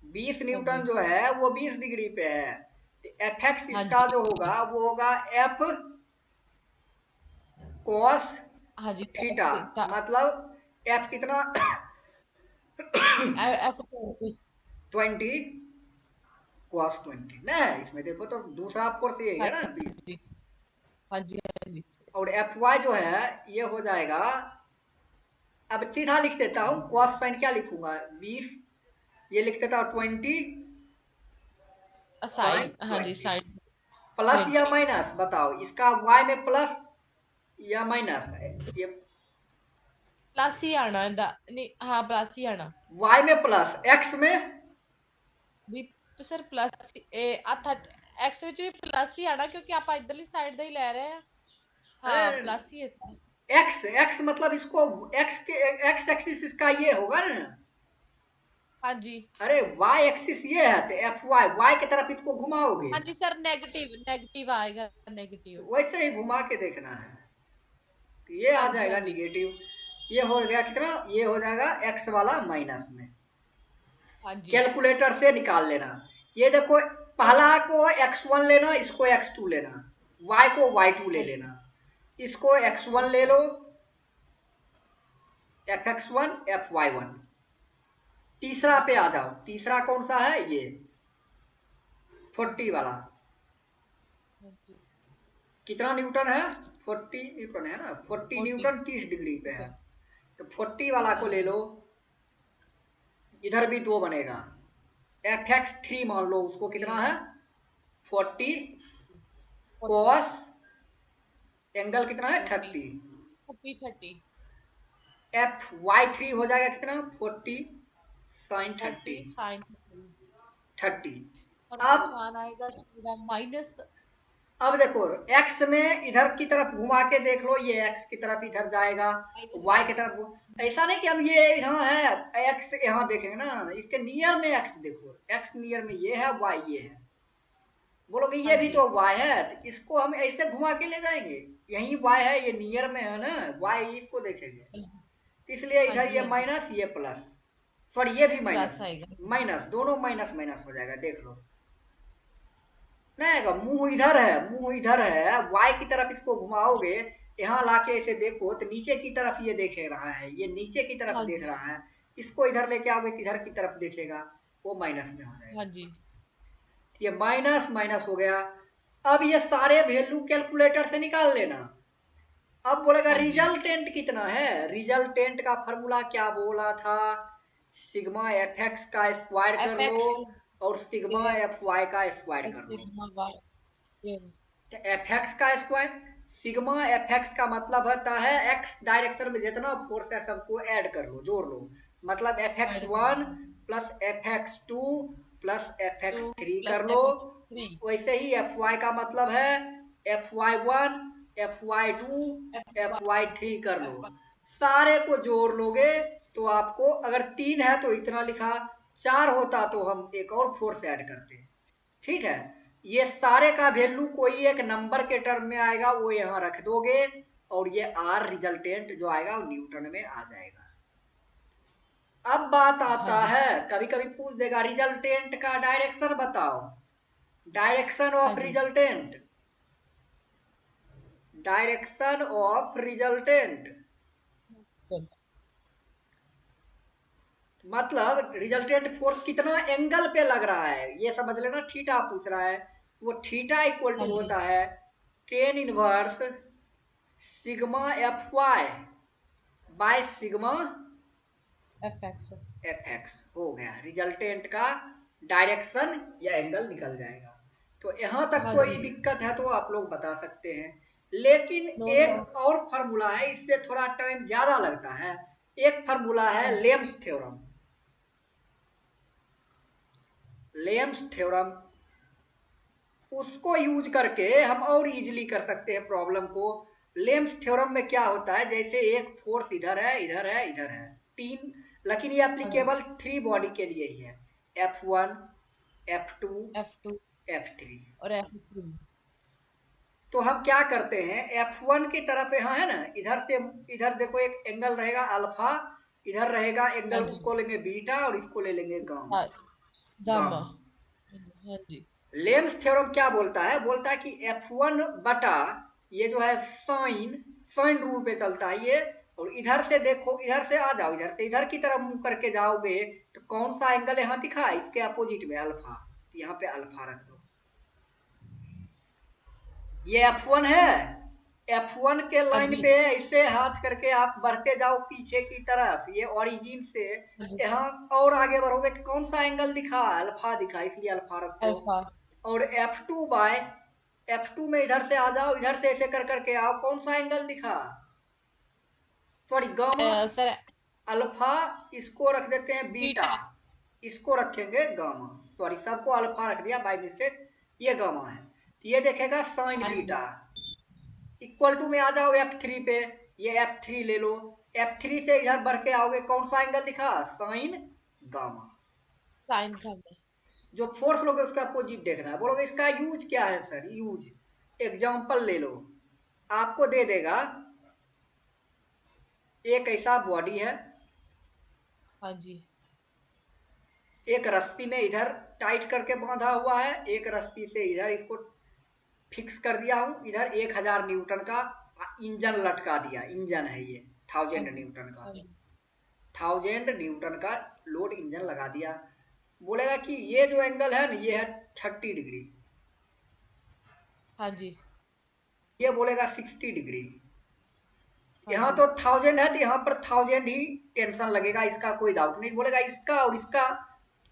20 हाँ न्यूटन जी। जो है वो 20 डिग्री पे है। तो एफ एक्स हाँ इसका जी। जो होगा वो होगा एफ cos हाँ जी। थीटा, मतलब एफ कितना एफ 20 cos 20 ना है इसमें। देखो तो दूसरा फोर्स ये हाँ है ना 20। जी। हाँ जी। हाँ जी। और एफ वाई जो है ये हो जाएगा, अब सीधा लिख देता हूँ, cos साइन क्या लिखूंगा 20, ये लिख देता हूँ 20 साइन साइड। हाँ जी। 20। साइड। प्लस या 20। माइनस बताओ, इसका y में प्लस या माइनस है, ये प्लस ही आना है नहीं, हाँ प्लस ही आना। y में प्लस, x में ਵੀ ਸਰ ਪਲੱਸ ਇਹ ਆ 30 ਐਕਸ ਵਿੱਚ ਵੀ ਪਲੱਸ ਹੀ ਆਣਾ ਕਿਉਂਕਿ ਆਪਾਂ ਇਧਰਲੀ ਸਾਈਡ ਦਾ ਹੀ ਲੈ ਰਹੇ ਆ। ਹਾਂ अरे प्लस ही है सर। x x मतलब इसको x के x एक्सिस इसका ये होगा ना। हाँ जी। अरे y एक्सिस ये है तो एफ वाई, y की तरफ इसको घुमाओगे हाँ जी सर नेगेटिव नेगेटिव आएगा नेगेटिव। तो वैसे ही घुमा के देखना है तो ये हाँ आ जी। हाँ जाएगा जी। निगेटिव। ये हो गया कितना, ये हो जाएगा x वाला माइनस में। हाँ जी। कैलकुलेटर से निकाल लेना। ये देखो हाँ पहला को x1 लेना, इसको x2 लेना, y को y2 ले हाँ लेना, इसको x1 ले अच्छा। लो, fx1 fy1। तीसरा पे आ जाओ, तीसरा कौन सा है ये 40 वाला, हाँ जी। कितना न्यूटन है 40 न्यूटन है ना, 40 40। न्यूटन 30 डिग्री पे है। तो 40 वाला हाँ को ले जी। लो, इधर भी दो बनेगा, fx3 मान लो, उसको कितना ये है 40 40। cos एंगल कितना है 40। 30, 30 30। एफ वाई थ्री हो जाएगा कितना 40 साइन 30 30 साइन 30। और अब निशान आएगा सीधा माइनस। अब देखो x में इधर की तरफ घुमा के देख लो, ये x की तरफ इधर जाएगा, माइनस y की आएगा। तरफ। ऐसा नहीं कि हम ये यहाँ है x यहाँ देखेंगे ना, इसके नियर में x देखो, x नियर में ये है, y ये है, बोलोगे हाँ ये भी जी। तो y है, तो इसको हम ऐसे घुमा के ले जाएंगे। यही y है, ये नियर में है ना, y इसको देखेंगे, इसलिए हाँ इधर जी, ये हाँ जी, माइनस ये प्लस, सॉरी ये भी माइनस, प्लस आएगा। माइनस दोनों माइनस माइनस हो जाएगा, देख लो नहीं आएगा। मुंह इधर है, मुंह इधर है, y की तरफ इसको घुमाओगे, यहाँ लाके इसे देखो तो नीचे की तरफ ये देख रहा है, ये नीचे की तरफ हाँ देख जी, रहा है, इसको इधर लेके आओगे तो इधर की तरफ देखेगा, वो माइनस में हो हाँ जाएगा। जी, ये माइनस माइनस हो गया। अब ये सारे वैल्यू कैलकुलेटर से निकाल लेना। अब बोलेगा हाँ जी। रिजल्टेंट कितना है, रिजल्टेंट का फॉर्मूला क्या बोला था, सिग्मा एफ एक्स का स्क्वायर एफ कर लो एक्स और सिग्मा एफ वाई का स्क्वायर कर लो। सिग्मा वाई, ये तो एफ एक्स का स्क्वायर, सिग्मा एफ एक्स का मतलब होता है एक्स डायरेक्शन में जितना फोर्स है सबको ऐड कर लो, जोड़ लो, मतलब एफ एक्स ऐड कर वन लो, plus F X two plus F two X three कर प्लस लो। एफ एक्स थ्री, वैसे ही एफ वाई का मतलब है F Y one, F Y two, F F Y Y, three कर लो। F Y. सारे को जोड़ लोगे तो आपको, अगर तीन है तो इतना लिखा, चार होता तो हम एक और फोर्स ऐड करते, ठीक है। ये सारे का वैल्यू कोई एक नंबर के टर्म में आएगा, वो यहाँ रख दोगे, और ये आर रिजल्टेंट जो आएगा वो न्यूटन में आ जाएगा। अब बात हाँ आता जी, है, कभी कभी पूछ देगा रिजल्टेंट का डायरेक्शन बताओ, डायरेक्शन हाँ ऑफ जी, resultant, direction of resultant good। मतलब रिजल्टेंट फोर्स कितना एंगल पे लग रहा है, ये समझ लेना, थीटा पूछ रहा है, वो थीटा इक्वल हाँ टू जी, होता है tan inverse sigma F Y by sigma F X, F X, हो गया रिजल्टेंट का डायरेक्शन या एंगल निकल जाएगा। तो यहाँ तक हाँ कोई जी, दिक्कत है तो आप लोग बता सकते हैं, लेकिन नो सर, एक और फार्मूला है, इससे थोड़ा टाइम ज्यादा लगता है। एक फार्मूला हाँ है जी, लेम्स थ्योरम, लेम्स थ्योरम, उसको यूज करके हम और इजीली कर सकते हैं प्रॉब्लम को। लेम्स थ्योरम में क्या होता है, जैसे एक फोर्स इधर है, इधर है, इधर है, तीन, लेकिन ये हाँ जी, एप्लीकेबल थ्री बॉडी के लिए ही है, F one, F two, F two F three. और एफ थ्री, तो हम क्या करते हैं, एफ वन की तरफ यहाँ है ना, इधर से, इधर देखो एक एंगल रहेगा अल्फा, इधर रहेगा हाँ एंगल, जी, उसको लेंगे बीटा और इसको ले लेंगे गामा, हाँ, गामा, गामा। हाँ जी, लेम्स थ्योरम क्या बोलता है, बोलता है कि F1 बटा ये जो है साइन, साइन रूल पे चलता है ये, और इधर से देखो, इधर से आ जाओ, इधर से इधर की तरफ मुंह करके जाओगे तो कौन सा एंगल यहाँ दिखा, इसके अपोजिट में अल्फा, यहाँ पे अल्फा रख दो। ये F1 है, F1 के हाँ लाइन जी, पे इसे हाथ करके आप बढ़ते जाओ पीछे की तरफ, ये ओरिजिन से हाँ जी, यहाँ और आगे बढ़ोगे तो कौन सा एंगल दिखा, अल्फा दिखा, इसलिए अल्फा रखो। अल्फा, और F2 बाय, F2 में इधर से आ जाओ, इधर से ऐसे कर करके आओ, कौन सा एंगल दिखा, सॉरी गामा, सर, अल्फा, इसको रख देते हैं बीटा, बीटा, इसको रखेंगे गामा, सॉरी सबको अल्फा रख दिया बाय मिस्टेक, ये गामा है, तो ये देखेगा साइन हाँ जी, बीटा, इक्वल टू में आ जाओ F3 पे, ये F3 ले लो, F3 से इधर बढ़ के आओगे, कौन सा एंगल दिखा, साइन गामा। साइन गामा, जो फोर्स लोगे उसका अपोजिट देखना है, बोलोगे इसका यूज क्या है सर, यूज एग्जांपल ले लो, आपको दे देगा, एक ऐसा बॉडी है, हाँ जी, एक रस्सी में इधर टाइट करके बांधा हुआ है, एक रस्सी से इधर इसको फिक्स कर दिया हूं, इधर 1000 न्यूटन का इंजन लटका दिया, इंजन है ये, हाँ थाउजेंड जी, न्यूटन का, हाँ जी, 1000 न्यूटन का लोड इंजन लगा दिया। बोलेगा कि ये जो एंगल है ना, ये है 30 डिग्री, हाँ जी, ये बोलेगा 60 डिग्री। हाँ यहाँ जी, तो 1000 है तो यहाँ पर 1000 ही टेंशन लगेगा, इसका कोई डाउट नहीं। बोलेगा इसका और इसका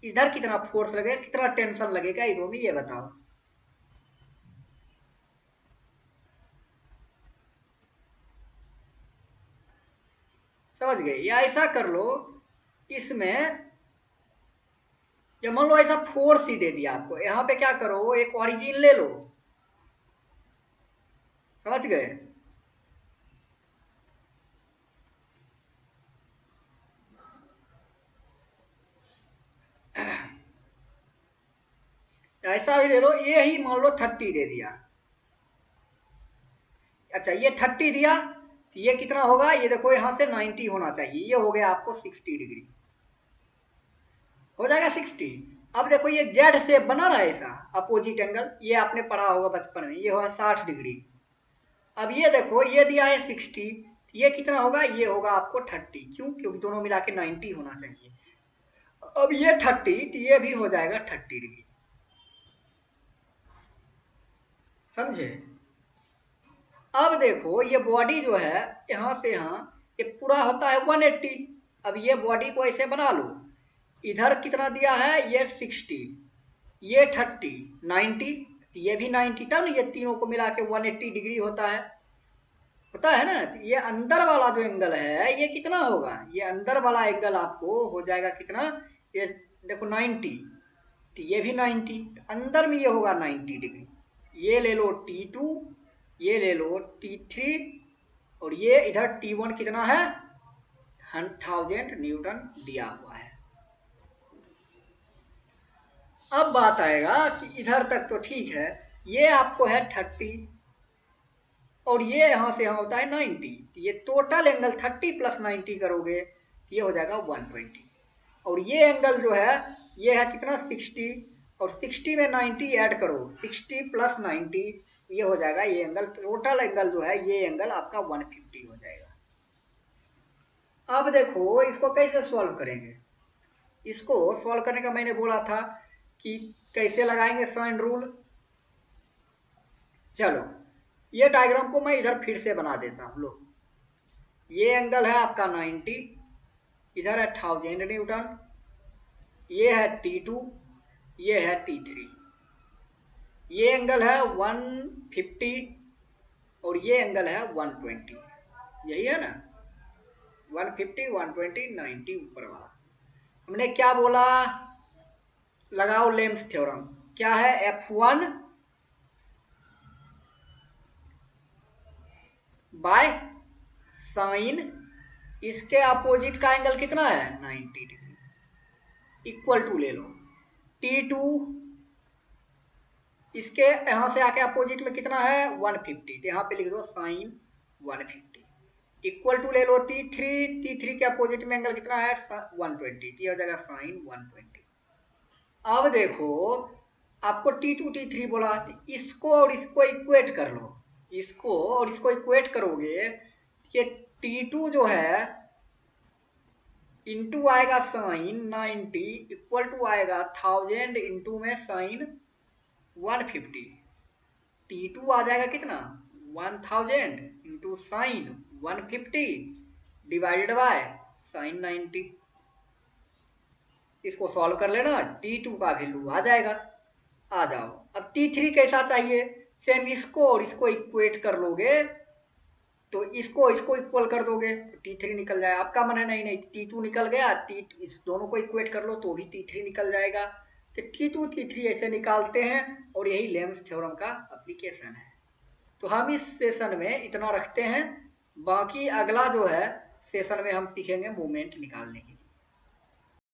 इधर कितना फोर्स लगेगा, कितना टेंशन लगेगा, इधर में ये बताओ। समझ गए, या ऐसा कर लो, इसमें जब मान लो ऐसा फोर्स ही दे दिया आपको, यहाँ पे क्या करो, एक ओरिजिन ले लो, समझ गए, ऐसा भी ले लो, ये ही मान लो 30 दे दिया, अच्छा ये 30 दिया, तो ये कितना होगा, ये देखो यहाँ से 90 होना चाहिए, ये हो गया आपको 60 डिग्री, हो जाएगा 60। अब देखो ये जेड शेप बना रहा है ऐसा अपोजिट एंगल, ये आपने पढ़ा होगा बचपन में, ये होगा 60 डिग्री। अब ये देखो ये दिया है 60, ये कितना होगा, ये होगा आपको 30, क्यों, क्योंकि दोनों मिला के 90 होना चाहिए। अब ये 30, तो ये भी हो जाएगा 30 डिग्री, समझे। अब देखो ये बॉडी जो है यहाँ से यहाँ ये पूरा होता है 180। अब ये बॉडी को ऐसे बना लो, इधर कितना दिया है, ये 60, ये 30, 90, ये भी 90, तब ना ये तीनों को मिला के 180 डिग्री होता है ना। तो ये अंदर वाला जो एंगल है ये कितना होगा, ये अंदर वाला एंगल आपको हो जाएगा कितना, ये देखो 90, तो ये भी 90, तो अंदर में ये होगा 90 डिग्री। ये ले लो T2, ये ले लो T3, और ये इधर T1 कितना है, 1000 न्यूटन दिया हुआ है। अब बात आएगा कि इधर तक तो ठीक है, ये आपको है 30 और ये यहां से यहां होता है 90, ये टोटल एंगल 30 प्लस 90 करोगे ये हो जाएगा 120। और ये एंगल जो है ये है कितना 60, और 60 में 90 ऐड करो, 60 प्लस 90 ये हो जाएगा, ये एंगल टोटल एंगल जो है ये एंगल आपका 150 हो जाएगा। अब देखो इसको कैसे सॉल्व करेंगे, इसको सॉल्व करने का मैंने बोला था कि कैसे लगाएंगे साइन रूल। चलो ये डायग्राम को मैं इधर फिर से बना देता हूं, लो ये एंगल है आपका 90, इधर है 1000 न्यूटन, ये है T2, ये है T3, ये एंगल है 150 और ये एंगल है 120, यही है ना, 150 120 90 ऊपर वाला। हमने क्या बोला, लगाओ लेम्स थ्योरम, क्या है F1 बाय साइन, इसके अपोजिट का एंगल कितना है 90 डिग्री, इक्वल टू ले लो T2, इसके यहां से आके अपोजिट में कितना है 150, तो यहां पे लिख दो साइन 150, इक्वल टू ले लो T3, T3 के अपोजिट में एंगल कितना है 120, ये हो जाएगा साइन 120। अब देखो आपको T2 T3 बोला, इसको और इसको इक्वेट कर लो, इसको और इसको इक्वेट करोगे, ये T2 जो है इंटू आएगा साइन 90 इक्वल टू आएगा 1000 इंटू में साइन 150, T2 आ जाएगा कितना 1000 into sine 150 divided by sine 90। इसको सॉल्व कर लेना, T2 का वैल्यू आ जाएगा। आ जाओ अब T3 कैसा चाहिए, सेम इसको और इसको इक्वेट कर लोगे, तो इसको इसको इक्वल कर दोगे तो T3 निकल जाएगा। आपका मन है नहीं T2 निकल गया, इस दोनों को इक्वेट कर लो तो भी T3 निकल जाएगा। तो T2 T3 ऐसे निकालते हैं और यही लेम्स थ्योरम का एप्लीकेशन है। तो हम इस सेशन में इतना रखते हैं, बाकी अगला जो है सेशन में हम सीखेंगे मोमेंट निकालने की।